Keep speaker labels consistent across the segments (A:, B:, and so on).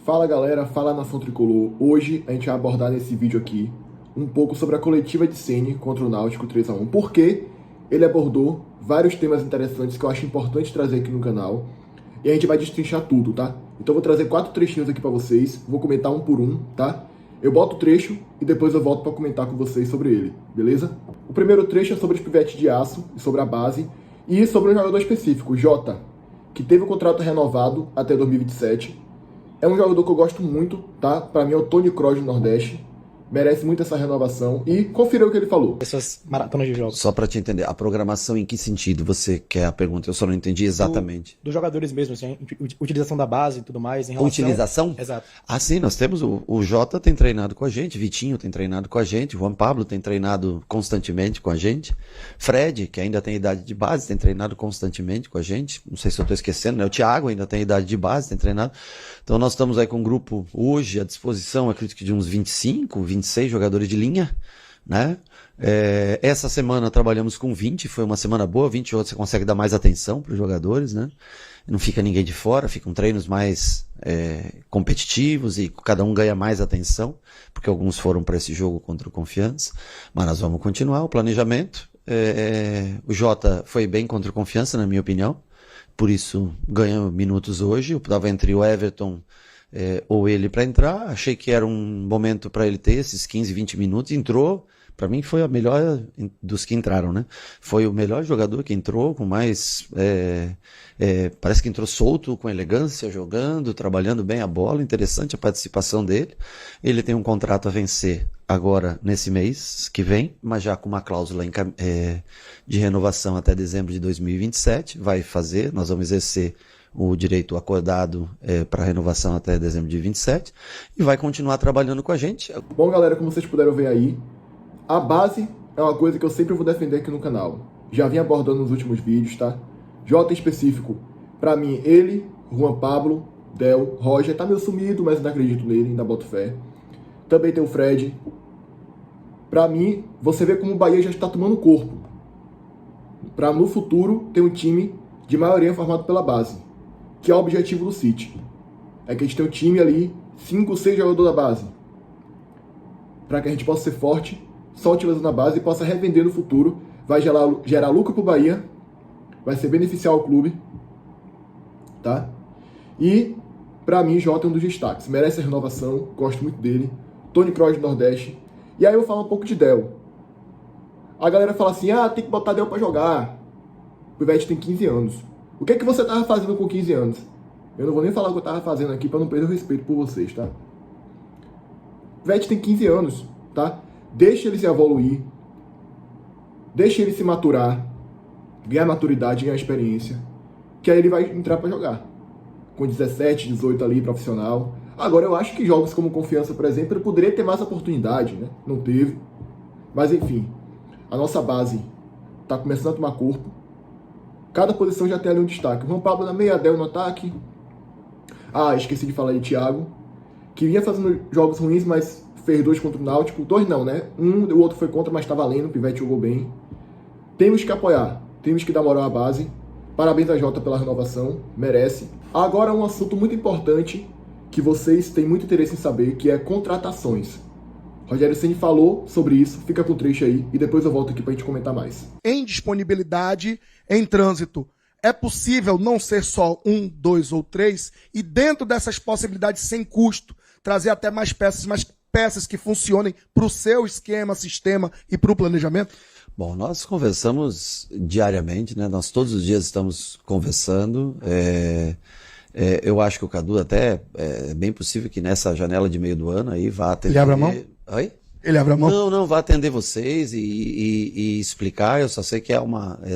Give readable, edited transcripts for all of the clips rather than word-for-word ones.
A: Fala galera, fala Nação Tricolor. Hoje a gente vai abordar nesse vídeo aqui um pouco sobre a coletiva de Ceni contra o Náutico 3-1. Porque ele abordou vários temas interessantes que eu acho importante trazer aqui no canal. E a gente vai destrinchar tudo, tá? Então eu vou trazer 4 trechinhos aqui pra vocês, vou comentar um por um, tá? Eu boto o trecho e depois eu volto pra comentar com vocês sobre ele, beleza? O primeiro trecho é sobre os pivetes de aço e sobre a base e sobre um jogador específico, o Jota, que teve o contrato renovado até 2027. É um jogador que eu gosto muito, tá? Pra mim é o Tony Kroos do Nordeste. Merece muito essa renovação. E confira o que ele falou.
B: Essas maratonas de jogos.
C: Só pra te entender, a programação em que sentido você quer a pergunta? Eu só não entendi exatamente.
B: Dos jogadores mesmo, assim, utilização da base e tudo mais. Em relação...
C: Utilização?
B: Exato.
C: Ah, sim, nós temos o Jota tem treinado com a gente, Vitinho tem treinado com a gente, Juan Pablo tem treinado constantemente com a gente, Fred, que ainda tem idade de base, tem treinado constantemente com a gente, não sei se eu tô esquecendo, né? O Thiago ainda tem idade de base, tem treinado. Então nós estamos aí com um grupo hoje à disposição, acredito que de uns 25, 26 jogadores de linha, né? Essa semana trabalhamos com 20, foi uma semana boa, 20 você consegue dar mais atenção para os jogadores, né? Não fica ninguém de fora, ficam treinos mais competitivos e cada um ganha mais atenção, porque alguns foram para esse jogo contra o Confiança, mas nós vamos continuar o planejamento. O Jota foi bem contra o Confiança, na minha opinião, por isso ganhou minutos hoje. Eu estava entre o Everton ou ele para entrar, achei que era um momento para ele ter esses 15, 20 minutos, entrou, para mim foi a melhor dos que entraram, né? Foi o melhor jogador que entrou, com mais, parece que entrou solto, com elegância, jogando, trabalhando bem a bola, interessante a participação dele. Ele tem um contrato a vencer agora nesse mês que vem, mas já com uma cláusula de renovação até dezembro de 2027, vai fazer, nós vamos exercer o direito acordado para renovação até dezembro de 27 e vai continuar trabalhando com a gente.
A: Bom, galera, como vocês puderam ver aí, a base é uma coisa que eu sempre vou defender aqui no canal. Já vim abordando nos últimos vídeos, tá? Jota em específico, pra mim, ele, Juan Pablo, Del, Roger, tá meio sumido, mas ainda acredito nele, ainda boto fé. Também tem o Fred. Pra mim, você vê como o Bahia já está tomando corpo. Pra no futuro ter um time de maioria formado pela base, que é o objetivo do City. É que a gente tem um time ali, 5, 6 jogadores da base, para que a gente possa ser forte, só utilizando a base e possa revender no futuro. Vai gerar lucro para o Bahia, vai ser beneficiar o clube, tá? E, para mim, Jota é um dos destaques. Merece a renovação, gosto muito dele. Tony Kroos do Nordeste. E aí eu vou falar um pouco de Del. A galera fala assim, tem que botar Del para jogar. O Pivete tem 15 anos. O que é que você tava fazendo com 15 anos? Eu não vou nem falar o que eu tava fazendo aqui para não perder o respeito por vocês, tá? O Pivete tem 15 anos, tá? Deixa ele se evoluir. Deixa ele se maturar. Ganhar maturidade, ganhar experiência. Que aí ele vai entrar para jogar. Com 17, 18 ali, profissional. Agora eu acho que jogos como Confiança, por exemplo, ele poderia ter mais oportunidade, né? Não teve. Mas enfim, a nossa base tá começando a tomar corpo. Cada posição já tem ali um destaque. O Juan Pablo na meia, Del no ataque. Esqueci de falar de Thiago, que vinha fazendo jogos ruins, mas fez 2 contra o Náutico. 2 não, né? O outro foi contra, mas tá valendo. O Pivete jogou bem. Temos que apoiar. Temos que dar moral à base. Parabéns a Jota pela renovação. Merece. Agora um assunto muito importante que vocês têm muito interesse em saber, que é contratações. Rogério Ceni falou sobre isso, fica com o trecho aí e depois eu volto aqui pra gente comentar mais.
D: Em disponibilidade, em trânsito, é possível não ser só 1, 2 ou 3 e dentro dessas possibilidades sem custo, trazer até mais peças que funcionem para o seu esquema, sistema e para o planejamento?
C: Bom, nós conversamos diariamente, né? Nós todos os dias estamos conversando. Eu acho que o Cadu até é bem possível que nessa janela de meio do ano aí vá atender...
D: Ele abre a mão?
C: Oi?
D: Ele abre a mão?
C: Não, vai atender vocês e explicar. Eu só sei que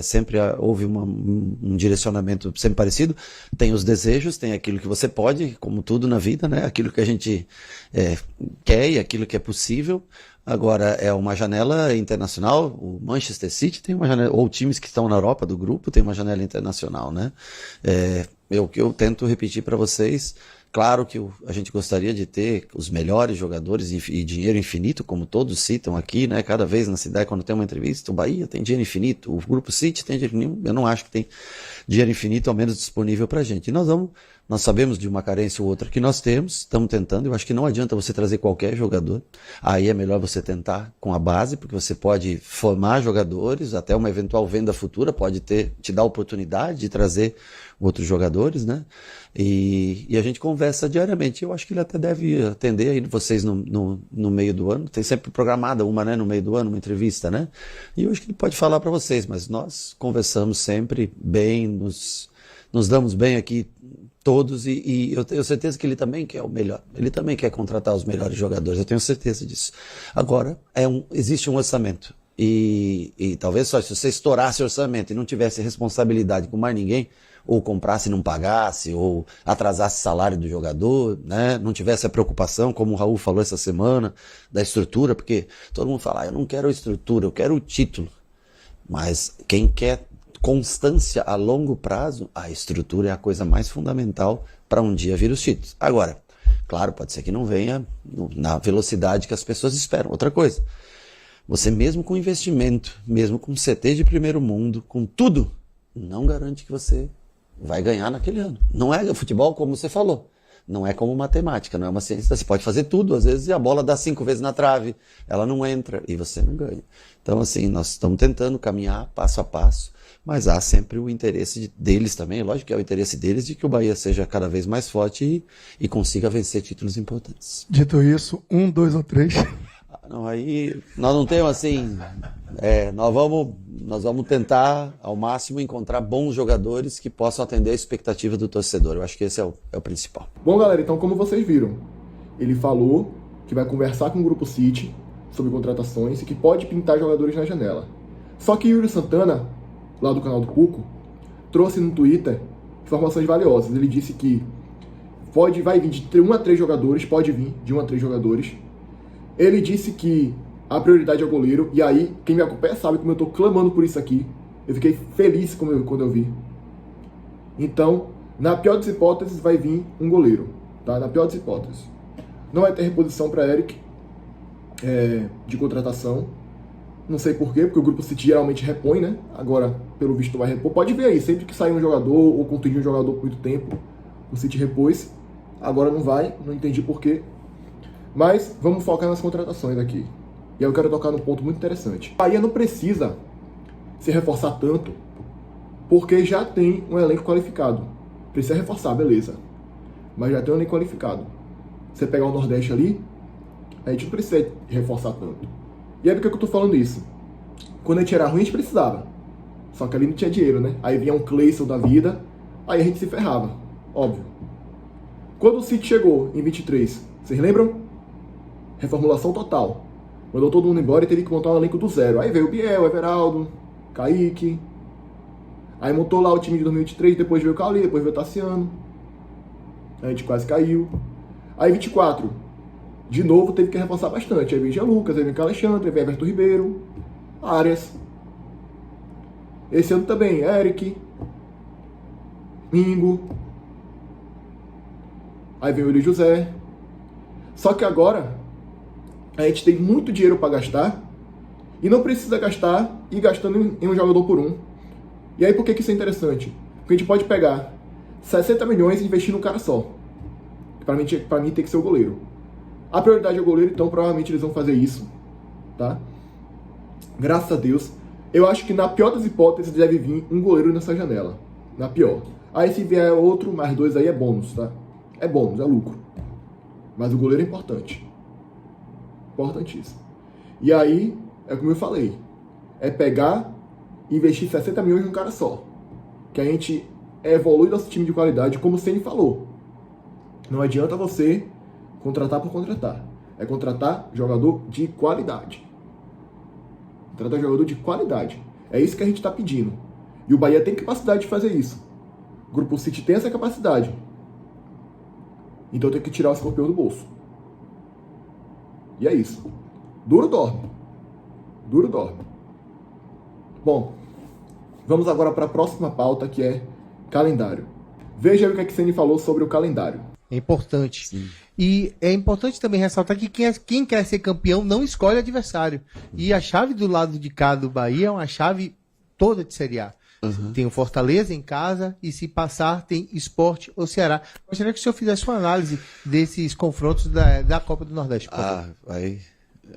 C: sempre houve um direcionamento sempre parecido. Tem os desejos, tem aquilo que você pode, como tudo na vida, né? Aquilo que a gente quer e aquilo que é possível. Agora, é uma janela internacional, o Manchester City tem uma janela, ou times que estão na Europa do grupo tem uma janela internacional, né? O que eu tento repetir para vocês, Claro que a gente gostaria de ter os melhores jogadores e dinheiro infinito, como todos citam aqui, né? Cada vez na cidade, quando tem uma entrevista, o Bahia tem dinheiro infinito, o Grupo City tem dinheiro infinito. Eu não acho que tem dinheiro infinito, ao menos disponível pra gente. E nós sabemos de uma carência ou outra que nós temos, estamos tentando. Eu acho que não adianta você trazer qualquer jogador. Aí é melhor você tentar com a base, porque você pode formar jogadores, até uma eventual venda futura pode te dar a oportunidade de trazer outros jogadores, né? E a gente conversa diariamente. Eu acho que ele até deve atender aí vocês no meio do ano. Tem sempre programada uma, né, no meio do ano, uma entrevista, né? E eu acho que ele pode falar para vocês, mas nós conversamos sempre bem, nos damos bem aqui todos e eu tenho certeza que ele também quer o melhor. Ele também quer contratar os melhores jogadores, eu tenho certeza disso. Agora, existe um orçamento. E talvez só se você estourasse o orçamento e não tivesse responsabilidade com mais ninguém, ou comprasse e não pagasse, ou atrasasse o salário do jogador, né? Não tivesse a preocupação, como o Raul falou essa semana, da estrutura, porque todo mundo fala, eu não quero a estrutura, eu quero o título. Mas quem quer constância a longo prazo, a estrutura é a coisa mais fundamental para um dia vir os títulos. Agora, claro, pode ser que não venha na velocidade que as pessoas esperam. Outra coisa, você mesmo com investimento, mesmo com CT de primeiro mundo, com tudo, não garante que você vai ganhar naquele ano. Não é futebol como você falou. Não é como matemática, não é uma ciência. Você pode fazer tudo, às vezes, e a bola dá 5 vezes na trave, ela não entra e você não ganha. Então, assim, nós estamos tentando caminhar passo a passo, mas há sempre o interesse deles também, lógico que é o interesse deles de que o Bahia seja cada vez mais forte e consiga vencer títulos importantes.
D: Dito isso, 1, 2 ou 3.
C: Não, aí nós não temos assim, nós vamos tentar ao máximo encontrar bons jogadores que possam atender a expectativa do torcedor. Eu acho que esse é o principal.
A: Bom, galera, então como vocês viram, ele falou que vai conversar com o Grupo City sobre contratações e que pode pintar jogadores na janela. Só que Yuri Santana, lá do canal do Puco, trouxe no Twitter informações valiosas. Ele disse que vai vir de 1 a 3 jogadores, pode vir de 1 a 3 jogadores. Ele disse que a prioridade é o goleiro, e aí, quem me acompanha sabe como eu tô clamando por isso aqui. Eu fiquei feliz quando eu vi. Então, na pior das hipóteses, vai vir um goleiro, tá? Na pior das hipóteses. Não vai ter reposição para Eric, de contratação. Não sei porquê, porque o Grupo City geralmente repõe, né? Agora, pelo visto, vai repor. Pode ver aí, sempre que sair um jogador, ou contundir um jogador por muito tempo, o City repôs. Agora não vai, não entendi porquê. Mas vamos focar nas contratações aqui. E aí eu quero tocar num ponto muito interessante. A Bahia não precisa se reforçar tanto, porque já tem um elenco qualificado. Precisa reforçar, beleza. Mas já tem um elenco qualificado. Você pegar o Nordeste ali, a gente não precisa reforçar tanto. E aí por que eu tô falando isso? Quando a gente era ruim, a gente precisava. Só que ali não tinha dinheiro, né? Aí vinha um Cleison da vida, aí a gente se ferrava. Óbvio. Quando o City chegou em 23, vocês lembram? Reformulação total. Mandou todo mundo embora e teve que montar um elenco do zero. Aí veio o Biel, Everaldo, Kaique. Aí montou lá o time de 2023, depois veio o Cauli, depois veio o Tassiano. A gente quase caiu. Aí 24, de novo teve que reforçar bastante. Aí veio Jean Lucas, aí veio Alexandre, aí veio Everton Ribeiro, Arias. Esse ano também, Eric, Mingo. Aí veio o Eli José. Só que agora a gente tem muito dinheiro para gastar e não precisa gastar e gastando em um jogador por um. E aí por que isso é interessante? Porque a gente pode pegar 60 milhões e investir num cara só. Para mim tem que ser o goleiro. A prioridade é o goleiro, então provavelmente eles vão fazer isso, tá? Graças a Deus. Eu acho que na pior das hipóteses deve vir um goleiro nessa janela. Na pior. Aí se vier outro, mais 2 aí é bônus, tá? É bônus, é lucro. Mas o goleiro é importante. Importantíssimo. E aí, é como eu falei. É pegar e investir 60 milhões num cara só. Que a gente evolui nosso time de qualidade, como o Ceni falou. Não adianta você contratar por contratar. É contratar jogador de qualidade. Contratar jogador de qualidade. É isso que a gente está pedindo. E o Bahia tem capacidade de fazer isso. O Grupo City tem essa capacidade. Então tem que tirar o escorpião do bolso. E é isso. Duro dorme. Duro dorme. Bom, vamos agora para a próxima pauta, que é calendário. Veja aí o que a Ceni falou sobre o calendário.
E: É importante.
C: Sim.
E: E é importante também ressaltar que quem quer ser campeão não escolhe adversário. E a chave do lado de cá do Bahia é uma chave toda de Série A. Tem o Fortaleza em casa e, se passar, tem Sport ou Ceará. Gostaria que o senhor fizesse uma análise desses confrontos da Copa do Nordeste.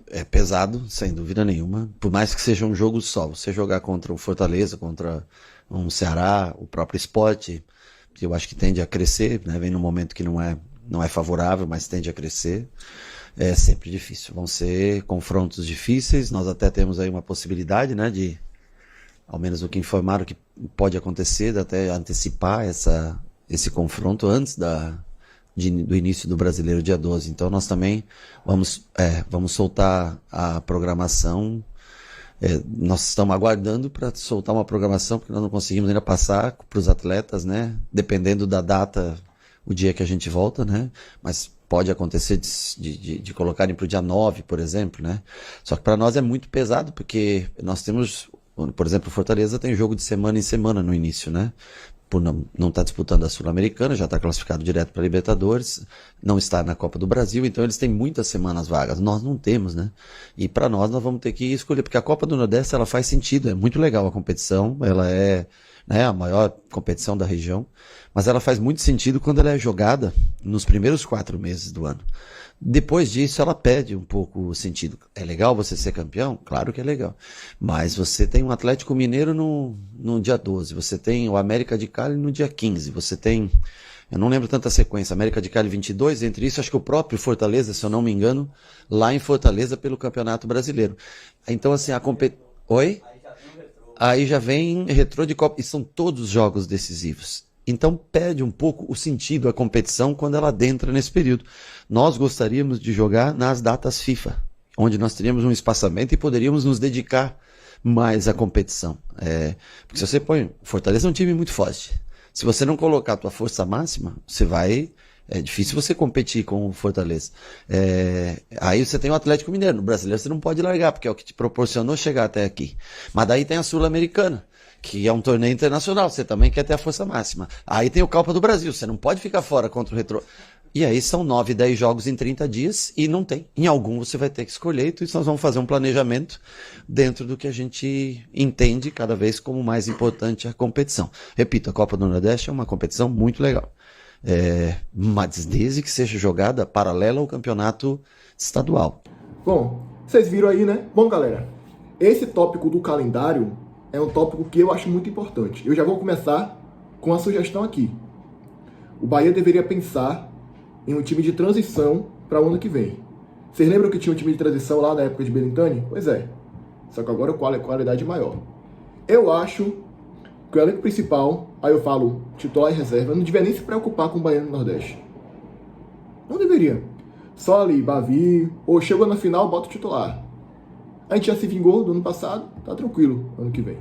C: É pesado, sem dúvida nenhuma. Por mais que seja um jogo só, você jogar contra o Fortaleza, contra um Ceará, o próprio Sport, que eu acho que tende a crescer, né? Vem num momento que não é favorável, mas tende a crescer. É sempre difícil. Vão ser confrontos difíceis. Nós até temos aí uma possibilidade, né, de, ao menos o que informaram que pode acontecer, de até antecipar esse confronto antes do início do Brasileiro, dia 12. Então nós também vamos soltar a programação. Nós estamos aguardando para soltar uma programação, porque nós não conseguimos ainda passar para os atletas, né? Dependendo da data, o dia que a gente volta, né? Mas pode acontecer de colocarem para o dia 9, por exemplo, né? Só que para nós é muito pesado, porque nós temos, por exemplo, o Fortaleza tem jogo de semana em semana no início, né? Por não estar disputando a Sul-Americana, já está classificado direto para a Libertadores, não está na Copa do Brasil, então eles têm muitas semanas vagas. Nós não temos, né? E para nós vamos ter que escolher, porque a Copa do Nordeste ela faz sentido, é muito legal a competição, ela é, né, a maior competição da região, mas ela faz muito sentido quando ela é jogada nos primeiros 4 meses do ano. Depois disso, ela perde um pouco o sentido. É legal você ser campeão? Claro que é legal. Mas você tem um Atlético Mineiro no dia 12, você tem o América de Cali no dia 15, você tem, eu não lembro tanta sequência, América de Cali 22, entre isso acho que o próprio Fortaleza, se eu não me engano, lá em Fortaleza pelo Campeonato Brasileiro. Então assim, Oi? Aí já vem Retrô de Copa, e são todos jogos decisivos. Então perde um pouco o sentido a competição quando ela adentra nesse período. Nós gostaríamos de jogar nas datas FIFA, onde nós teríamos um espaçamento e poderíamos nos dedicar mais à competição. Porque se você põe... Fortaleza é um time muito forte. Se você não colocar a tua força máxima, é difícil você competir com o Fortaleza. Aí você tem o Atlético Mineiro. No Brasileiro você não pode largar, porque é o que te proporcionou chegar até aqui. Mas daí tem a Sul-Americana, que é um torneio internacional, você também quer ter a força máxima. Aí tem o Copa do Brasil, você não pode ficar fora contra o Retrô. E aí são 9, 10 jogos em 30 dias e não tem. Em algum você vai ter que escolher, então nós vamos fazer um planejamento dentro do que a gente entende cada vez como mais importante a competição. Repito, a Copa do Nordeste é uma competição muito legal. Mas desde que seja jogada paralela ao campeonato estadual.
A: Bom, vocês viram aí, né? Bom, galera, esse tópico do calendário é um tópico que eu acho muito importante. Eu já vou começar com a sugestão aqui. O Bahia deveria pensar em um time de transição para o ano que vem. Vocês lembram que tinha um time de transição lá na época de Belintani? Pois é. Só que agora a qualidade é maior. Eu acho que o elenco principal, aí eu falo titular e reserva, não devia nem se preocupar com o Bahia no Nordeste. Não deveria. Só ali, Bavi, ou chegou na final, bota o titular. A gente já se vingou do ano passado, tá tranquilo ano que vem.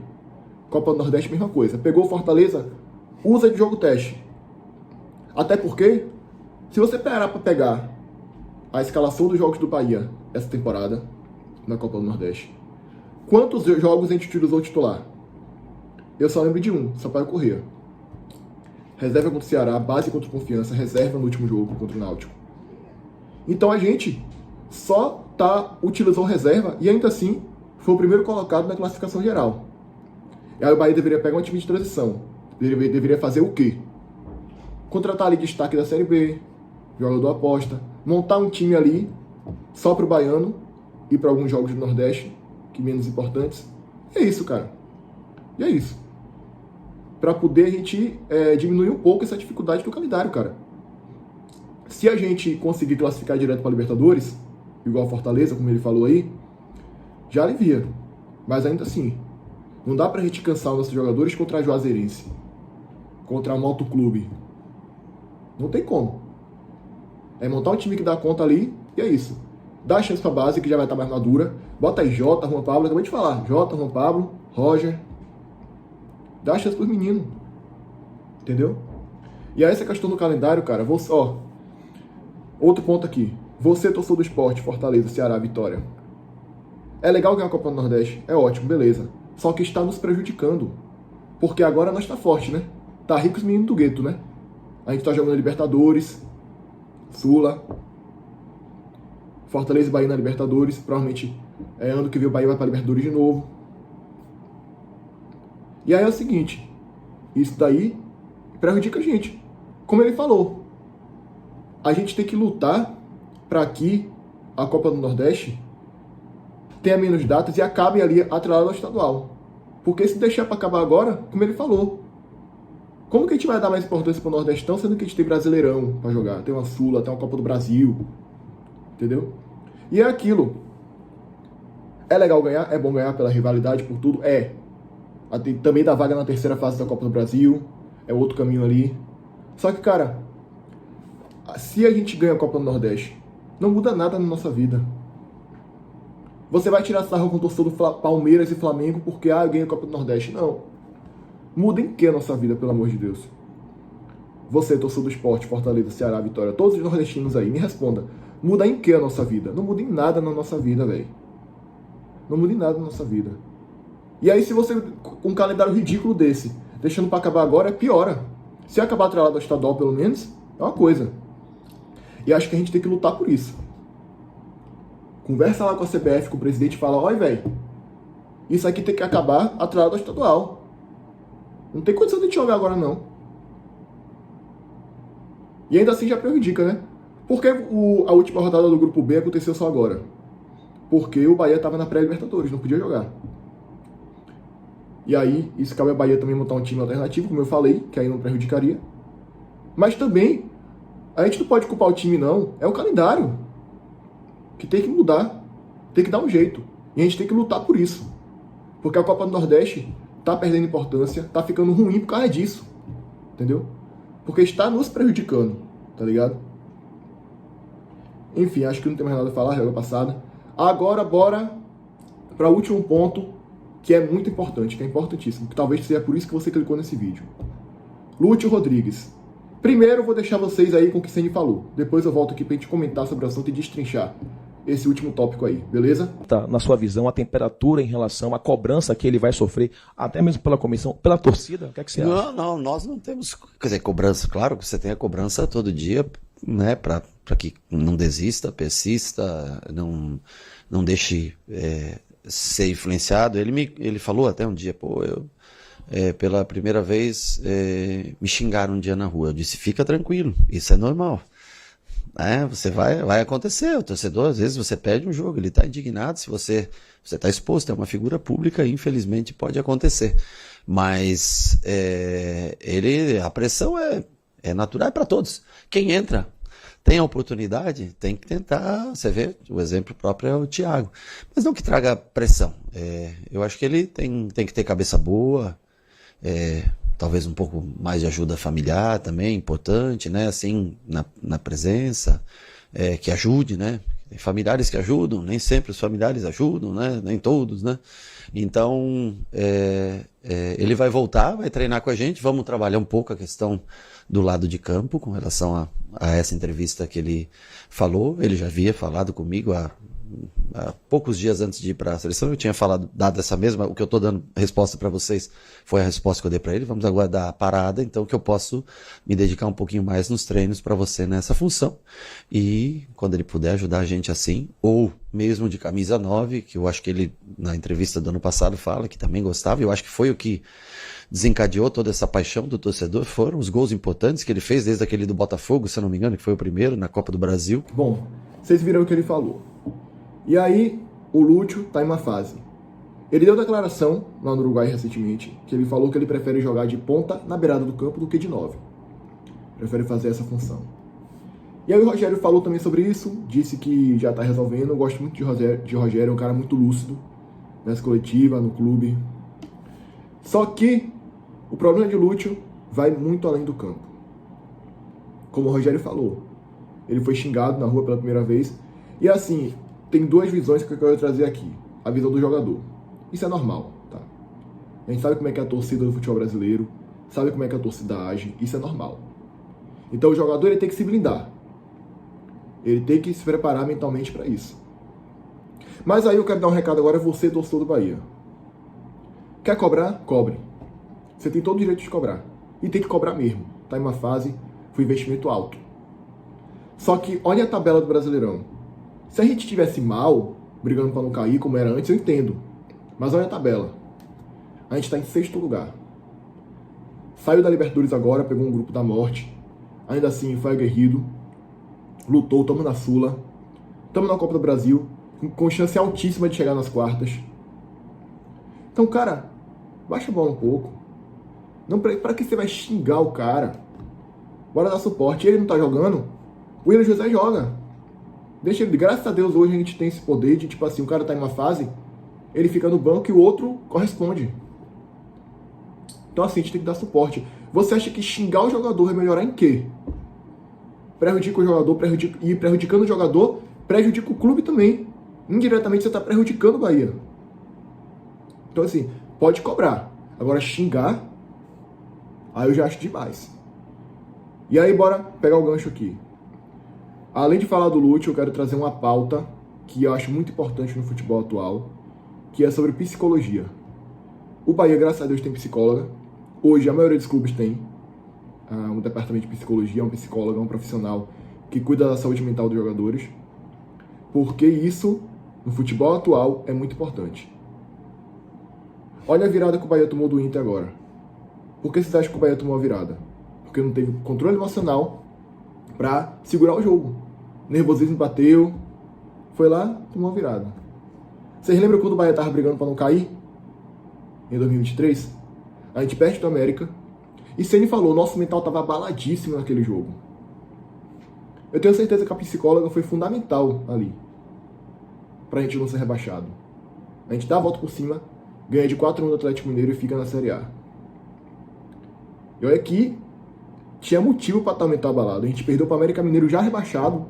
A: Copa do Nordeste, mesma coisa. Pegou o Fortaleza, usa de jogo teste. Até porque, se você parar para pegar a escalação dos jogos do Bahia essa temporada, na Copa do Nordeste, quantos jogos a gente utilizou titular? Eu só lembro de um, Sampaio Corrêa. Reserva contra o Ceará, base contra o Confiança, reserva no último jogo contra o Náutico. Então a gente só utilizou reserva e ainda assim foi o primeiro colocado na classificação geral. E aí o Bahia deveria pegar um time de transição. Deveria fazer o quê? Contratar ali destaque da Série B, jogador aposta, montar um time ali só para o baiano e para alguns jogos do Nordeste, que menos importantes. E é isso, cara. E é isso. Para poder a gente diminuir um pouco essa dificuldade do calendário, cara. Se a gente conseguir classificar direto para Libertadores, igual a Fortaleza, como ele falou aí, já alivia. Mas ainda assim, não dá pra gente cansar os nossos jogadores contra a Juazeirense, contra a Moto Clube. Não tem como. É montar um time que dá conta ali, e é isso. Dá a chance pra base, que já vai estar mais madura. Bota aí Jota, Juan Pablo, acabei de falar. Jota, Juan Pablo, Roger. Dá a chance pros meninos. Entendeu? E aí essa questão do calendário, cara, outro ponto aqui. Você, torcedor do Sport, Fortaleza, Ceará, Vitória. É legal ganhar a Copa do Nordeste? É ótimo, beleza. Só que está nos prejudicando. Porque agora nós tá forte, né? Tá rico os meninos do gueto, né? A gente tá jogando Libertadores. Sula. Fortaleza e Bahia na Libertadores. Provavelmente ano que vem o Bahia vai para a Libertadores de novo. E aí é o seguinte, isso daí prejudica a gente. Como ele falou, a gente tem que lutar para que a Copa do Nordeste tenha menos datas e acabe ali atrelado ao estadual. Porque se deixar para acabar agora, como ele falou, como que a gente vai dar mais importância para o Nordestão, sendo que a gente tem Brasileirão para jogar, tem uma Sula, tem uma Copa do Brasil, entendeu? E é aquilo. É legal ganhar, é bom ganhar pela rivalidade, por tudo, também dá vaga na terceira fase da Copa do Brasil, é outro caminho ali. Só que, cara, se a gente ganha a Copa do Nordeste, não muda nada na nossa vida. Você vai tirar sarro com o torcedor do Palmeiras e Flamengo porque, eu ganhei a Copa do Nordeste. Não. Muda em que a nossa vida, pelo amor de Deus? Você, torcedor do esporte, Fortaleza, Ceará, Vitória, todos os nordestinos aí, me responda. Muda em que a nossa vida? Não muda em nada na nossa vida, velho. Não muda em nada na nossa vida. E aí, se você, com um calendário ridículo desse, deixando pra acabar agora, piora. Se acabar atrelado ao estadual, pelo menos, é uma coisa. E acho que a gente tem que lutar por isso. Conversa lá com a CBF, com o presidente, e fala, olha, velho, isso aqui tem que acabar atrelado ao estadual. Não tem condição de a gente jogar agora, não. E ainda assim já prejudica, né? Por que a última rodada do Grupo B aconteceu só agora? Porque o Bahia estava na pré-Libertadores, não podia jogar. E aí, isso cabe a Bahia também montar um time alternativo, como eu falei, que aí não prejudicaria. Mas também, a gente não pode culpar o time, não. É o calendário que tem que mudar. Tem que dar um jeito. E a gente tem que lutar por isso. Porque a Copa do Nordeste tá perdendo importância, tá ficando ruim por causa disso. Entendeu? Porque está nos prejudicando, tá ligado? Enfim, acho que não tem mais nada a falar, regra passada. Agora, bora para o último ponto, que é muito importante, que é importantíssimo, que talvez seja por isso que você clicou nesse vídeo. Lúcio Rodrigues. Primeiro, eu vou deixar vocês aí com o que Ceni falou. Depois eu volto aqui pra gente comentar sobre o assunto e destrinchar esse último tópico aí, beleza?
F: Tá, na sua visão, a temperatura em relação à cobrança que ele vai sofrer, até mesmo pela comissão, pela torcida? O que é que você acha?
C: Não, nós não temos, quer dizer, cobrança, claro que você tem a cobrança todo dia, né, para que não desista, persista, não deixe ser influenciado. Ele falou até um dia, pela primeira vez me xingaram um dia na rua. Eu disse, fica tranquilo, isso é normal. Você vai acontecer, o torcedor, às vezes você perde um jogo, ele está indignado, se você está exposto, é uma figura pública, infelizmente pode acontecer. Mas a pressão é natural, é para todos. Quem entra, tem a oportunidade, tem que tentar, você vê, o exemplo próprio é o Thiago. Mas não que traga pressão. Eu acho que ele tem que ter cabeça boa, talvez um pouco mais de ajuda familiar também, importante, né? Assim, na presença, que ajude, né? Tem familiares que ajudam, nem sempre os familiares ajudam, né? Nem todos, né? Então, ele vai voltar, vai treinar com a gente, vamos trabalhar um pouco a questão do lado de campo com relação a essa entrevista que ele falou. Ele já havia falado comigo há poucos dias antes de ir para a seleção, eu tinha dado essa mesma, o que eu estou dando resposta para vocês foi a resposta que eu dei para ele. Vamos aguardar a parada, então que eu posso me dedicar um pouquinho mais nos treinos para você nessa função, e quando ele puder ajudar a gente assim, ou mesmo de camisa 9, que eu acho que ele na entrevista do ano passado fala que também gostava, eu acho que foi o que desencadeou toda essa paixão do torcedor, foram os gols importantes que ele fez desde aquele do Botafogo, se eu não me engano, que foi o primeiro na Copa do Brasil.
A: Bom, vocês viram o que ele falou. E aí, o Lúcio tá em uma fase. Ele deu declaração lá no Uruguai recentemente, que ele falou que ele prefere jogar de ponta na beirada do campo do que de 9. Prefere fazer essa função. E aí o Rogério falou também sobre isso, disse que já tá resolvendo. Eu gosto muito de Rogério, é um cara muito lúcido, nessa coletiva, no clube. Só que o problema de Lúcio vai muito além do campo. Como o Rogério falou, ele foi xingado na rua pela primeira vez. E assim, tem duas visões que eu quero trazer aqui. A visão do jogador. Isso é normal, tá? A gente sabe como é que é a torcida do futebol brasileiro, sabe como é que a torcida age, isso é normal. Então o jogador ele tem que se blindar. Ele tem que se preparar mentalmente para isso. Mas aí eu quero dar um recado agora a você, torcedor do Bahia. Quer cobrar? Cobre. Você tem todo o direito de cobrar. E tem que cobrar mesmo. Tá em uma fase, foi investimento alto. Só que olha a tabela do Brasileirão. Se a gente tivesse mal, brigando para não cair, como era antes, eu entendo. Mas olha a tabela. A gente está em 6º lugar. Saiu da Libertadores agora, pegou um grupo da morte. Ainda assim, foi aguerrido. Lutou, estamos na Sula. Estamos na Copa do Brasil, com chance altíssima de chegar nas quartas. Então, cara, baixa a bola um pouco. Não, pra que você vai xingar o cara? Bora dar suporte. Ele não tá jogando, o Willian José joga. Deixa ele. Graças a Deus, hoje a gente tem esse poder de, tipo assim, o cara tá em uma fase, ele fica no banco e o outro corresponde. Então, assim, a gente tem que dar suporte. Você acha que xingar o jogador vai melhorar em quê? Prejudica o jogador, e prejudicando o jogador, prejudica o clube também. Indiretamente, você está prejudicando o Bahia. Então, assim, pode cobrar. Agora, xingar, aí eu já acho demais. E aí, bora pegar o gancho aqui. Além de falar do Lúcio, eu quero trazer uma pauta que eu acho muito importante no futebol atual, que é sobre psicologia. O Bahia, graças a Deus, tem psicóloga. Hoje, a maioria dos clubes tem um departamento de psicologia, um psicólogo, um profissional que cuida da saúde mental dos jogadores. Porque isso, no futebol atual, é muito importante. Olha a virada que o Bahia tomou do Inter agora. Por que vocês acham que o Bahia tomou a virada? Porque não teve controle emocional para segurar o jogo. O nervosismo bateu, foi lá, tomou a virada. Vocês lembram quando o Bahia estava brigando para não cair? Em 2023? A gente perde do América. E Ceni falou, nosso mental estava abaladíssimo naquele jogo. Eu tenho certeza que a psicóloga foi fundamental ali. Pra gente não ser rebaixado. A gente dá a volta por cima, ganha de 4-1 do Atlético Mineiro e fica na Série A. E olha que tinha motivo para estar o mental abalado. A gente perdeu para o América Mineiro já rebaixado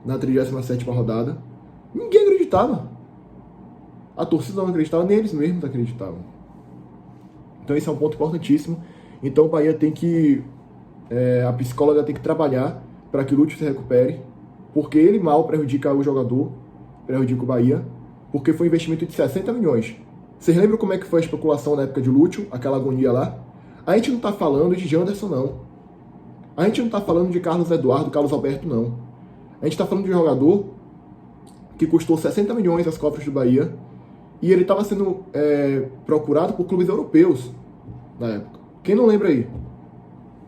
A: na 37ª rodada. Ninguém acreditava. A torcida não acreditava, nem eles mesmos acreditavam. Então esse é um ponto importantíssimo. Então o Bahia tem que... a psicóloga tem que trabalhar para que o Lúcio se recupere. Porque ele mal prejudica o jogador, prejudica o Bahia. Porque foi um investimento de 60 milhões. Vocês lembram como é que foi a especulação na época de Lúcio? Aquela agonia lá? A gente não está falando de Janderson, não. A gente não está falando de Carlos Eduardo, Carlos Alberto, não. A gente está falando de um jogador que custou 60 milhões às cofres do Bahia e ele estava sendo procurado por clubes europeus na época. Quem não lembra aí?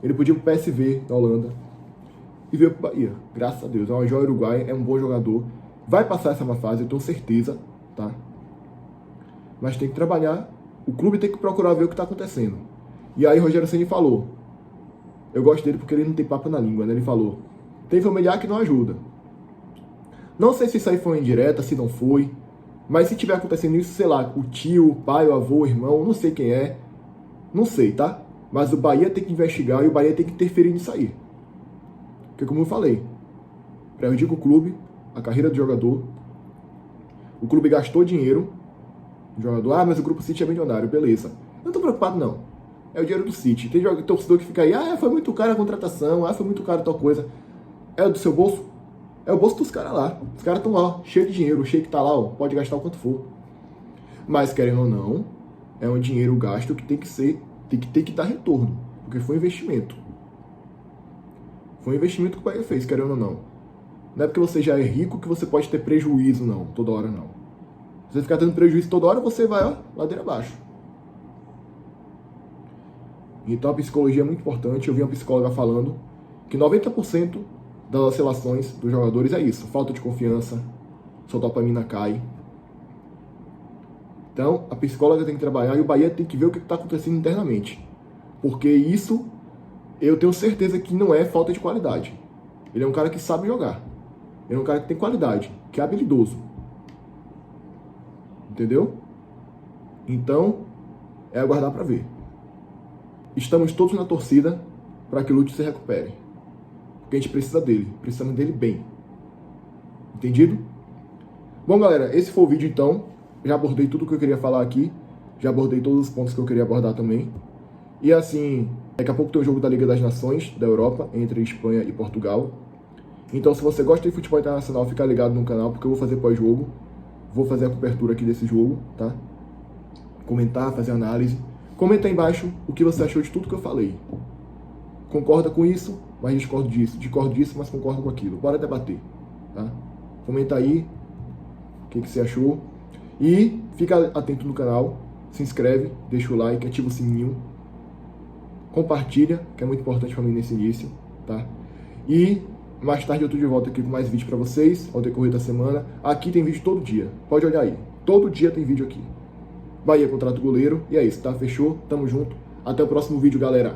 A: Ele podia ir para o PSV da Holanda e veio para o Bahia. Graças a Deus. É uma joia uruguaia, é um bom jogador. Vai passar essa má fase, eu tenho certeza, tá? Mas tem que trabalhar. O clube tem que procurar ver o que está acontecendo. E aí Rogério Ceni falou, eu gosto dele porque ele não tem papo na língua, né? Ele falou, tem familiar que não ajuda. Não sei se isso aí foi uma indireta, se não foi, mas se tiver acontecendo isso, sei lá, o tio, o pai, o avô, o irmão, não sei quem é, não sei, tá? Mas o Bahia tem que investigar e o Bahia tem que interferir nisso aí. Porque como eu falei, prejudica o clube, a carreira do jogador, o clube gastou dinheiro, o jogador, mas o Grupo City é milionário, beleza. Eu não tô preocupado não. É o dinheiro do City. Tem torcedor que fica aí, foi muito caro a contratação, foi muito caro tal coisa. É do seu bolso? É o bolso dos caras lá. Os caras estão lá, cheio de dinheiro, o Sheik tá lá, pode gastar o quanto for. Mas, querendo ou não, é um dinheiro gasto que tem que dar retorno. Porque foi um investimento. Foi um investimento que o Bahia fez, querendo ou não. Não é porque você já é rico que você pode ter prejuízo, não. Toda hora, não. Se você ficar tendo prejuízo toda hora, você vai, ladeira abaixo. Então a psicologia é muito importante. Eu vi uma psicóloga falando que 90% das oscilações dos jogadores é isso. Falta de confiança, sua dopamina cai. Então a psicóloga tem que trabalhar e o Bahia tem que ver o que está acontecendo internamente. Porque isso, eu tenho certeza que não é falta de qualidade. Ele é um cara que sabe jogar. Ele é um cara que tem qualidade, que é habilidoso. Entendeu? Então, é aguardar para ver. Estamos todos na torcida para que o Lúcio se recupere. Porque a gente precisa dele. Precisamos dele bem. Entendido? Bom, galera, esse foi o vídeo então. Já abordei tudo o que eu queria falar aqui. Já abordei todos os pontos que eu queria abordar também. E assim, daqui a pouco tem o jogo da Liga das Nações da Europa, entre Espanha e Portugal. Então, se você gosta de futebol internacional, fica ligado no canal, porque eu vou fazer pós-jogo. Vou fazer a cobertura aqui desse jogo, tá? Comentar, fazer análise. Comenta aí embaixo o que você achou de tudo que eu falei. Concorda com isso? mas discordo disso, mas concordo com aquilo. Bora debater, tá? Comenta aí o que você achou. E fica atento no canal, se inscreve, deixa o like, ativa o sininho, compartilha, que é muito importante para mim nesse início, tá? E mais tarde eu tô de volta aqui com mais vídeos para vocês, ao decorrer da semana. Aqui tem vídeo todo dia, pode olhar aí. Todo dia tem vídeo aqui. Bahia contrata o goleiro, e é isso, tá? Fechou? Tamo junto. Até o próximo vídeo, galera.